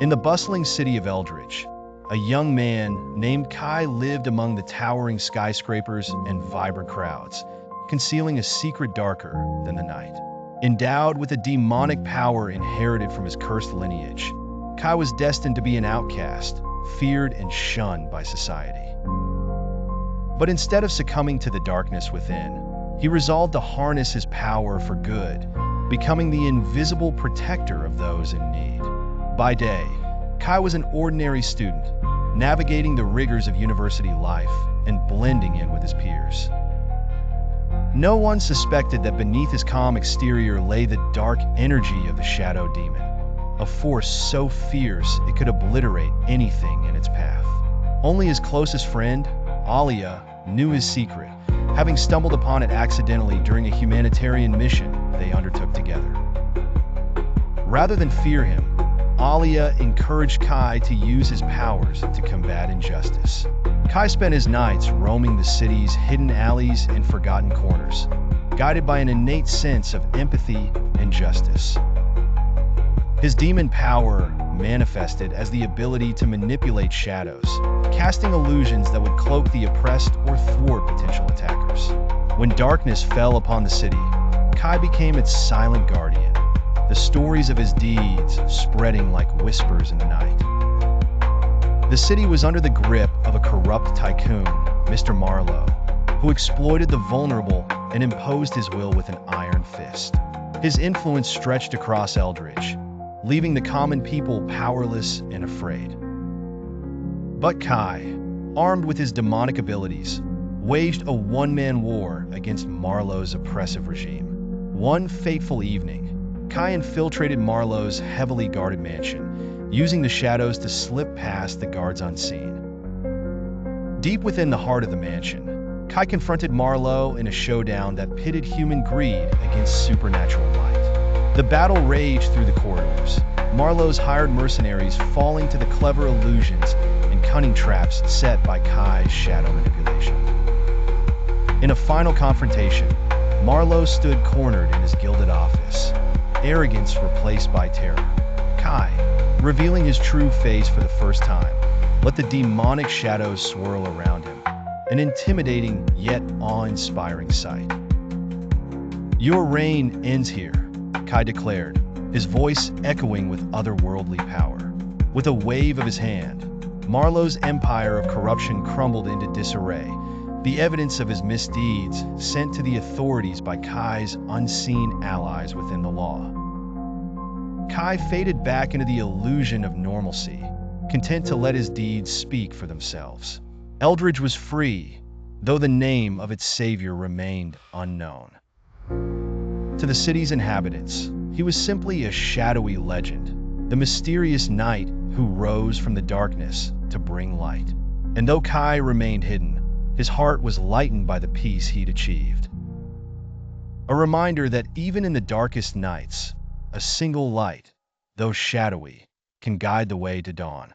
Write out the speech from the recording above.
In the bustling city of Eldridge, a young man named Kai lived among the towering skyscrapers and vibrant crowds, concealing a secret darker than the night. Endowed with a demonic power inherited from his cursed lineage, Kai was destined to be an outcast, feared and shunned by society. But instead of succumbing to the darkness within, he resolved to harness his power for good, becoming the invisible protector of those in need. By day, Kai was an ordinary student, navigating the rigors of university life and blending in with his peers. No one suspected that beneath his calm exterior lay the dark energy of the Shadow Demon, a force so fierce it could obliterate anything in its path. Only his closest friend, Alia, knew his secret, having stumbled upon it accidentally during a humanitarian mission they undertook together. Rather than fear him, Alia encouraged Kai to use his powers to combat injustice. Kai spent his nights roaming the city's hidden alleys and forgotten corners, guided by an innate sense of empathy and justice. His demon power manifested as the ability to manipulate shadows, casting illusions that would cloak the oppressed or thwart potential attackers. When darkness fell upon the city, Kai became its silent guardian, the stories of his deeds spreading like whispers in the night. The city was under the grip of a corrupt tycoon, Mr. Marlowe, who exploited the vulnerable and imposed his will with an iron fist. His influence stretched across Eldridge, leaving the common people powerless and afraid. But Kai, armed with his demonic abilities, waged a one-man war against Marlowe's oppressive regime. One fateful evening, Kai infiltrated Marlowe's heavily guarded mansion, using the shadows to slip past the guards unseen. Deep within the heart of the mansion, Kai confronted Marlowe in a showdown that pitted human greed against supernatural light. The battle raged through the corridors, Marlowe's hired mercenaries falling to the clever illusions and cunning traps set by Kai's shadow manipulation. In a final confrontation, Marlowe stood cornered in his gilded office, arrogance replaced by terror. Kai, revealing his true face for the first time, let the demonic shadows swirl around him, an intimidating yet awe-inspiring sight. "Your reign ends here," Kai declared, his voice echoing with otherworldly power. With a wave of his hand, Marlowe's empire of corruption crumbled into disarray, the evidence of his misdeeds sent to the authorities by Kai's unseen allies within the law. Kai faded back into the illusion of normalcy, content to let his deeds speak for themselves. Eldridge was free, though the name of its savior remained unknown. To the city's inhabitants, he was simply a shadowy legend, the mysterious knight who rose from the darkness to bring light. And though Kai remained hidden, his heart was lightened by the peace he'd achieved. A reminder that even in the darkest nights, a single light, though shadowy, can guide the way to dawn.